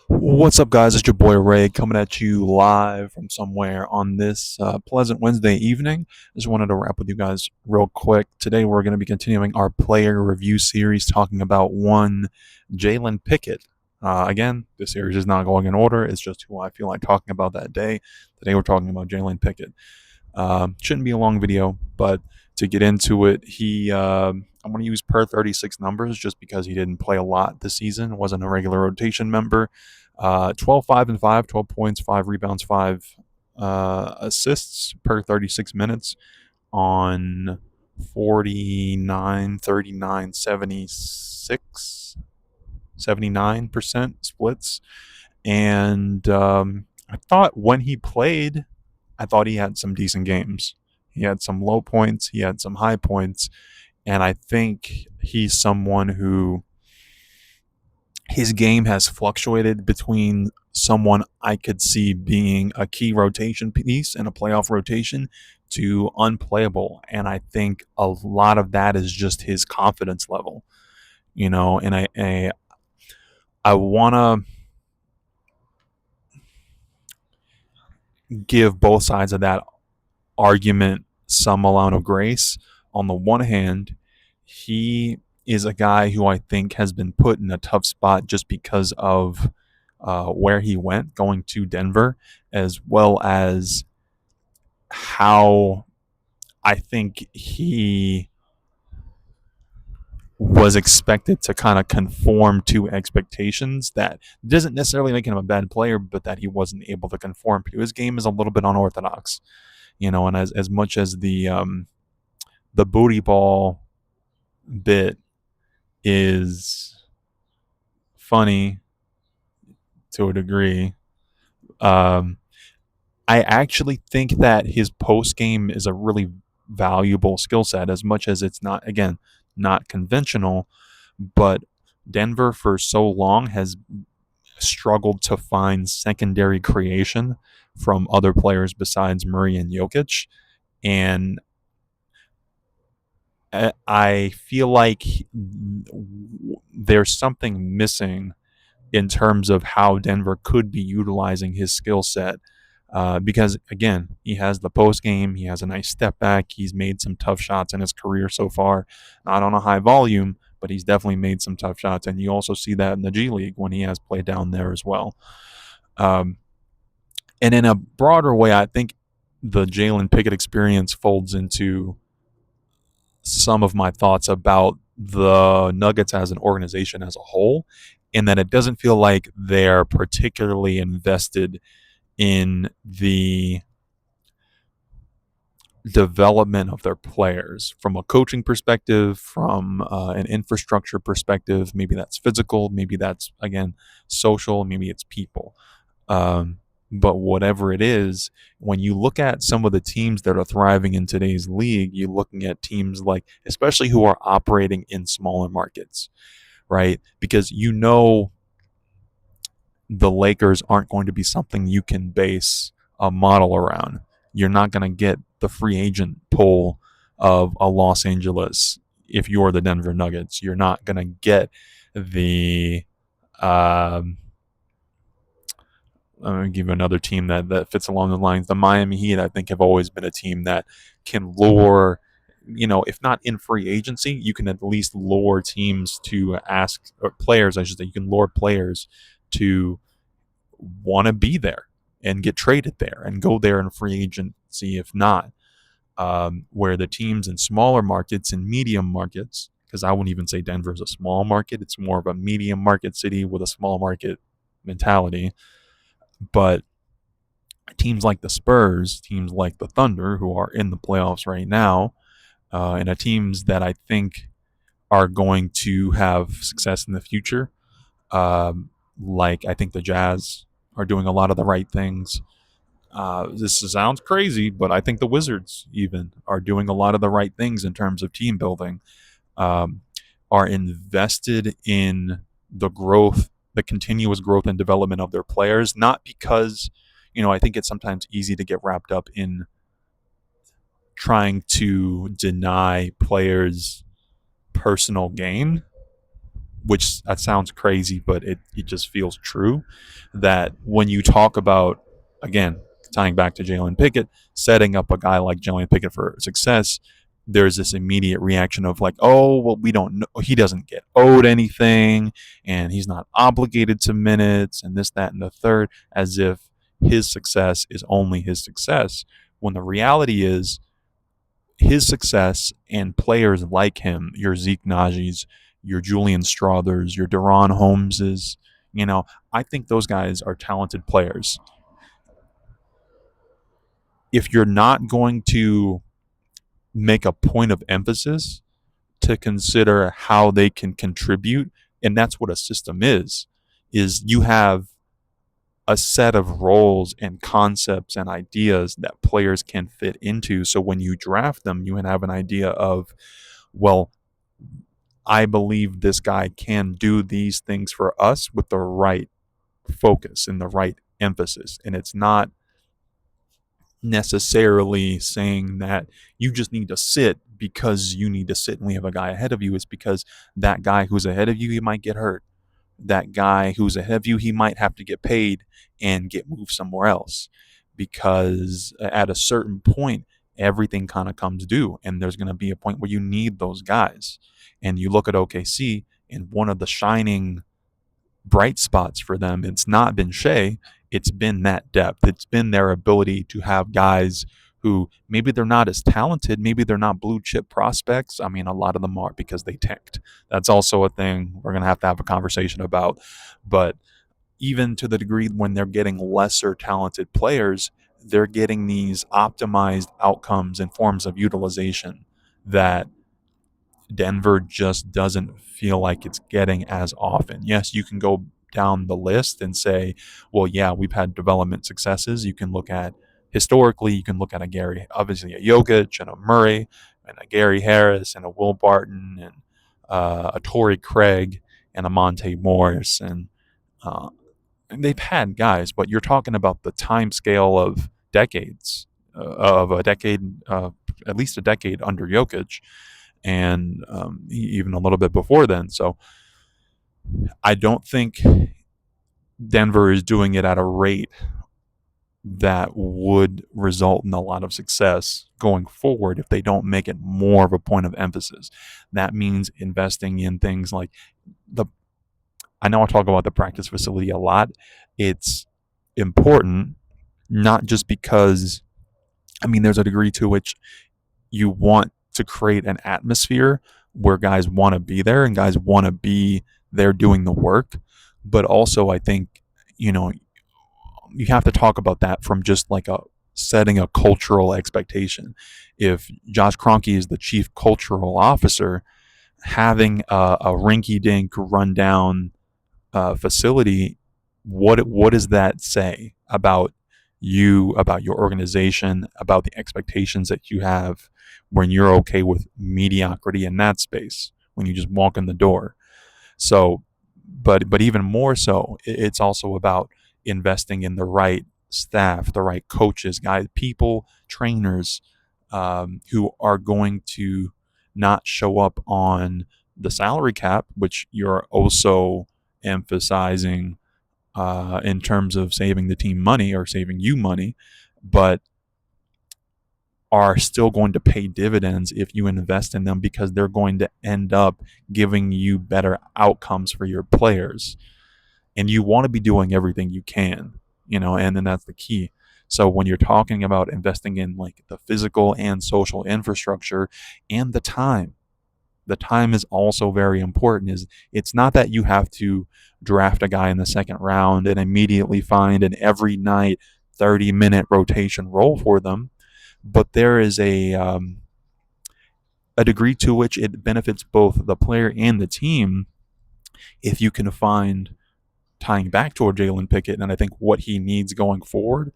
What's up, guys? It's your boy Ray coming at you live from somewhere on this pleasant Wednesday evening. Just wanted to wrap with you guys real quick. Today, we're going to be continuing our player review series talking about one Jalen Pickett. Again, this series is not going in order, it's just who I feel like talking about that day. Today, we're talking about Jalen Pickett. Shouldn't be a long video, but to get into it, I'm going to use per 36 numbers just because he didn't play a lot this season, wasn't a regular rotation member. 12, 5, and 5, 12 points, 5 rebounds, 5 assists per 36 minutes on 49, 39, 76, 79% splits. And I thought when he played, I thought he had some decent games. He had some low points, he had some high points, and I think he's someone who his game has fluctuated between someone I could see being a key rotation piece in a playoff rotation to unplayable. And I think a lot of that is just his confidence level, and I want to give both sides of that argument some amount of grace. On the one hand, he is a guy who I think has been put in a tough spot just because of where he went, going to Denver, as well as how I think he was expected to kind of conform to expectations. That doesn't necessarily make him a bad player, but that he wasn't able to conform to. His game is a little bit unorthodox, and as much as the booty ball bit is funny to a degree. Um, I actually think that his post game is a really valuable skill set, as much as it's not, again, not conventional. But Denver for so long has struggled to find secondary creation from other players besides Murray and Jokic. And I feel like there's something missing in terms of how Denver could be utilizing his skill set. Because again, he has the post game, he has a nice step back, he's made some tough shots in his career so far, not on a high volume, but he's definitely made some tough shots, and you also see that in the G League when he has played down there as well. Um, and in a broader way, I think the Jalen Pickett experience folds into some of my thoughts about the Nuggets as an organization as a whole, in that it doesn't feel like they're particularly invested in the development of their players from a coaching perspective, from an infrastructure perspective. Maybe that's physical, maybe that's, again, social, maybe it's people. But whatever it is, when you look at some of the teams that are thriving in today's league, you're looking at teams like, especially who are operating in smaller markets, right? Because the Lakers aren't going to be something you can base a model around. You're not going to get the free agent pool of a Los Angeles if you're the Denver Nuggets. You're not going to get the. I'm going to give you another team that fits along the lines. The Miami Heat, I think, have always been a team that can lure, if not in free agency, you can at least lure teams to ask, or players, I should say, you can lure players to want to be there and get traded there and go there in free agency if not. Where the teams in smaller markets and medium markets, because I wouldn't even say Denver is a small market, it's more of a medium market city with a small market mentality. But teams like the Spurs, teams like the Thunder, who are in the playoffs right now, and teams that I think are going to have success in the future, like I think the Jazz are doing a lot of the right things. This sounds crazy, but I think the Wizards even are doing a lot of the right things in terms of team building, um, are invested in the growth, the continuous growth and development of their players, not because, I think it's sometimes easy to get wrapped up in trying to deny players personal gain, which that sounds crazy, but it just feels true that when you talk about, again, tying back to Jalen Pickett, setting up a guy like Jalen Pickett for success, there's this immediate reaction of like, oh, well, we don't know. He doesn't get owed anything and he's not obligated to minutes and this, that, and the third, as if his success is only his success. When the reality is, his success and players like him, your Zeke Najee's, your Julian Strawthers, your Deron Holmeses, I think those guys are talented players. If you're not going to make a point of emphasis to consider how they can contribute, and that's what a system is you have a set of roles and concepts and ideas that players can fit into. So when you draft them, you can have an idea of, well, I believe this guy can do these things for us with the right focus and the right emphasis. And it's not necessarily saying that you just need to sit because you need to sit and we have a guy ahead of you. It's because that guy who's ahead of you, he might get hurt. That guy who's ahead of you, he might have to get paid and get moved somewhere else, because at a certain point, everything kind of comes due, and there's going to be a point where you need those guys. And you look at OKC, and one of the shining bright spots for them, it's not been Shea, it's been that depth. It's been their ability to have guys who maybe they're not as talented, maybe they're not blue chip prospects. I mean, a lot of them are because they tanked. That's also a thing we're going to have a conversation about. But even to the degree when they're getting lesser talented players, they're getting these optimized outcomes and forms of utilization that Denver just doesn't feel like it's getting as often. Yes, you can go down the list and say, well, yeah, we've had development successes. You can look at historically, you can look at a Gary, obviously a Jokic and a Murray and a Gary Harris and a Will Barton and a Torrey Craig and a Monte Morris. And they've had guys, but you're talking about the time scale of decades, of a decade, at least a decade under Jokic, and even a little bit before then. So I don't think Denver is doing it at a rate that would result in a lot of success going forward if they don't make it more of a point of emphasis. That means investing in things like the I know I talk about the practice facility a lot. It's important, not just because, I mean, there's a degree to which you want to create an atmosphere where guys want to be there and guys want to be there doing the work. But also, I think, you know, you have to talk about that from just like a setting a cultural expectation. If Josh Kroenke is the chief cultural officer, having a rinky-dink rundown facility, what does that say about you, about your organization, about the expectations that you have when you're okay with mediocrity in that space when you just walk in the door? So, but even more so, it's also about investing in the right staff, the right coaches, guys, people, trainers, who are going to not show up on the salary cap, which you're also emphasizing in terms of saving the team money or saving you money, but are still going to pay dividends if you invest in them, because they're going to end up giving you better outcomes for your players. And you want to be doing everything you can, and then that's the key. So when you're talking about investing in like the physical and social infrastructure and the time is also very important. Is it's not that you have to draft a guy in the second round and immediately find an every night 30-minute rotation role for them, but there is a degree to which it benefits both the player and the team if you can find, tying back toward Jalen Pickett, and I think what he needs going forward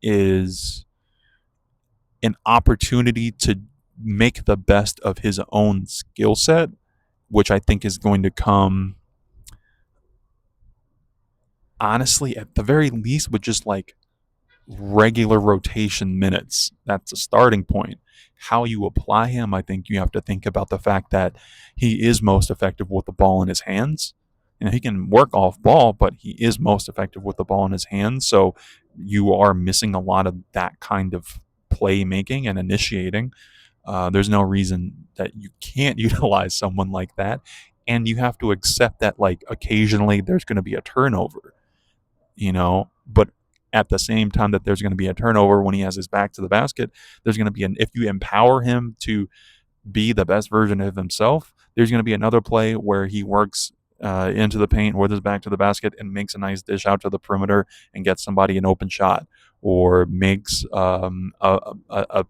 is an opportunity to make the best of his own skill set, which I think is going to come, honestly, at the very least, with just like regular rotation minutes. That's a starting point. How you apply him, I think you have to think about the fact that he is most effective with the ball in his hands. And he can work off ball, but he is most effective with the ball in his hands. So you are missing a lot of that kind of playmaking and initiating. There's no reason that you can't utilize someone like that. And you have to accept that, like, occasionally there's going to be a turnover, but at the same time that there's going to be a turnover when he has his back to the basket, there's going to be if you empower him to be the best version of himself, there's going to be another play where he works into the paint with his back to the basket and makes a nice dish out to the perimeter and gets somebody an open shot, or makes a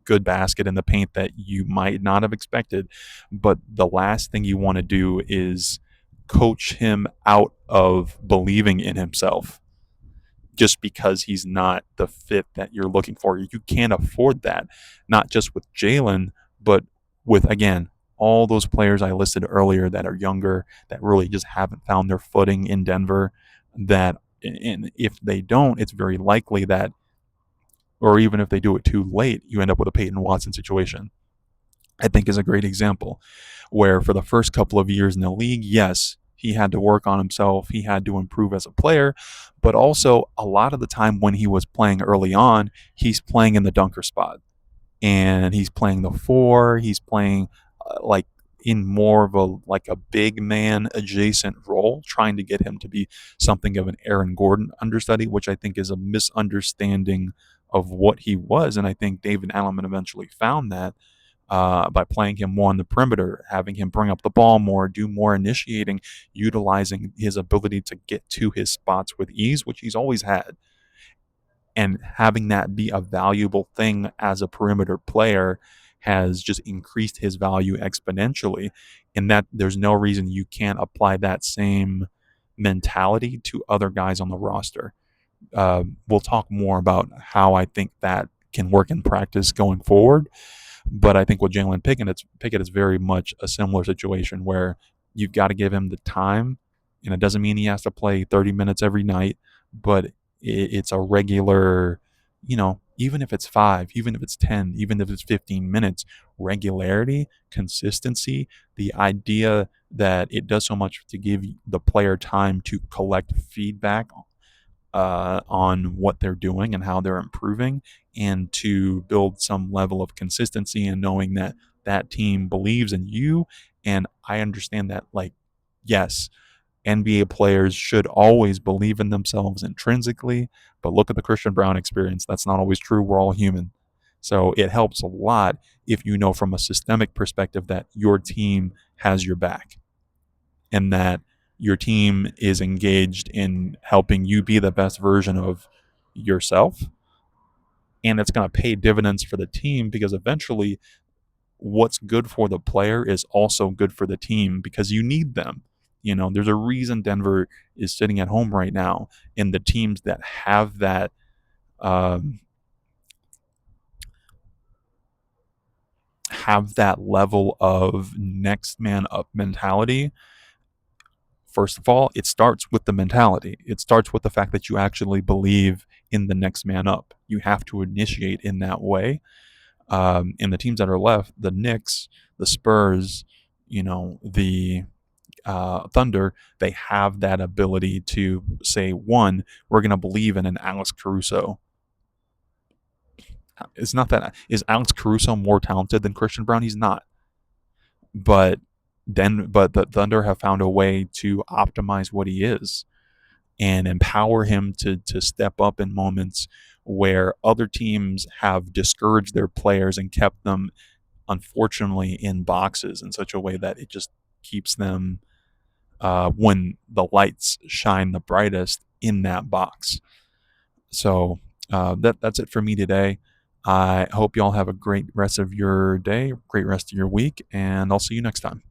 good basket in the paint that you might not have expected. But the last thing you want to do is coach him out of believing in himself just because he's not the fit that you're looking for. You can't afford that, not just with Jalen, but with, again, all those players I listed earlier that are younger, that really just haven't found their footing in Denver. That, and if they don't, it's very likely that, or even if they do it too late, you end up with a Peyton Watson situation. I think is a great example where for the first couple of years in the league, yes, he had to work on himself. He had to improve as a player, but also a lot of the time when he was playing early on, he's playing in the dunker spot and he's playing the four. He's playing like in more of a big man adjacent role, trying to get him to be something of an Aaron Gordon understudy, which I think is a misunderstanding of what he was. And I think David Allen eventually found that by playing him more on the perimeter, having him bring up the ball more, do more initiating, utilizing his ability to get to his spots with ease, which he's always had, and having that be a valuable thing as a perimeter player has just increased his value exponentially. And that there's no reason you can't apply that same mentality to other guys on the roster. We'll talk more about how I think that can work in practice going forward. But I think with Jalen Pickett, it's very much a similar situation where you've got to give him the time, and it doesn't mean he has to play 30 minutes every night, but it's a regular, even if it's 5, even if it's 10, even if it's 15 minutes, regularity, consistency, the idea that it does so much to give the player time to collect feedback on what they're doing and how they're improving, and to build some level of consistency and knowing that that team believes in you. And I understand that, like, yes, NBA players should always believe in themselves intrinsically, but look at the Christian Brown experience. That's not always true. We're all human. So it helps a lot if you know from a systemic perspective that your team has your back and that your team is engaged in helping you be the best version of yourself. And it's going to pay dividends for the team because eventually what's good for the player is also good for the team because you need them. There's a reason Denver is sitting at home right now, and the teams that um, have that level of next man up mentality. First of all, it starts with the mentality. It starts with the fact that you actually believe in the next man up. You have to initiate in that way. And the teams that are left, the Knicks, the Spurs, the Thunder, they have that ability to say, one, we're going to believe in an Alex Caruso. It's not that. Is Alex Caruso more talented than Christian Brown? He's not. But the Thunder have found a way to optimize what he is and empower him to step up in moments where other teams have discouraged their players and kept them, unfortunately, in boxes in such a way that it just keeps them, when the lights shine the brightest, in that box. So that's it for me today. I hope y'all have a great rest of your day, great rest of your week, and I'll see you next time.